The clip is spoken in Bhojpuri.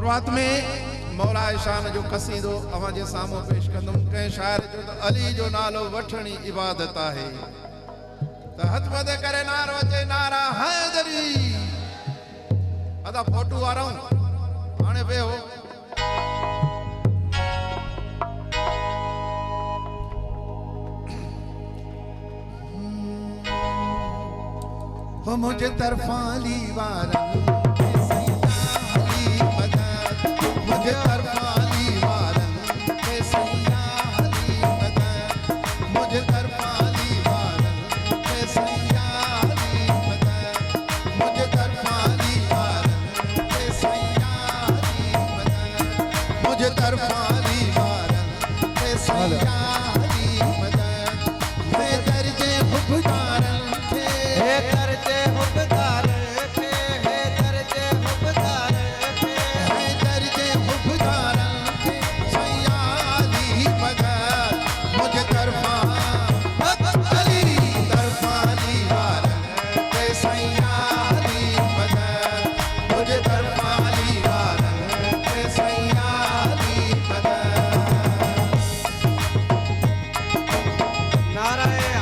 शुरुआत में मौला शान जो कसीदो अवां जे सामो पेश कंदम कं शायर जो तो अली जो नालो वठणी इबादत है तो हथ मदे करे नारो अचे नारा हैदरी अदा फोटो वारो हाने पे हो मुझे तरफाली वाला मुझे तरफाली वाला मुझे तरफाली वाला मुझे तरफाली वाला मुझे तरफाली वाला मैं दर्जे हुबदार दर्जे हुबदार दर्जे हुबदार दर्जे हुबदार सयाली मगर मुझे तरफा अली तरफाली वाला सयाली मगर मुझे तरफाली वाला सयाली मगर नारायण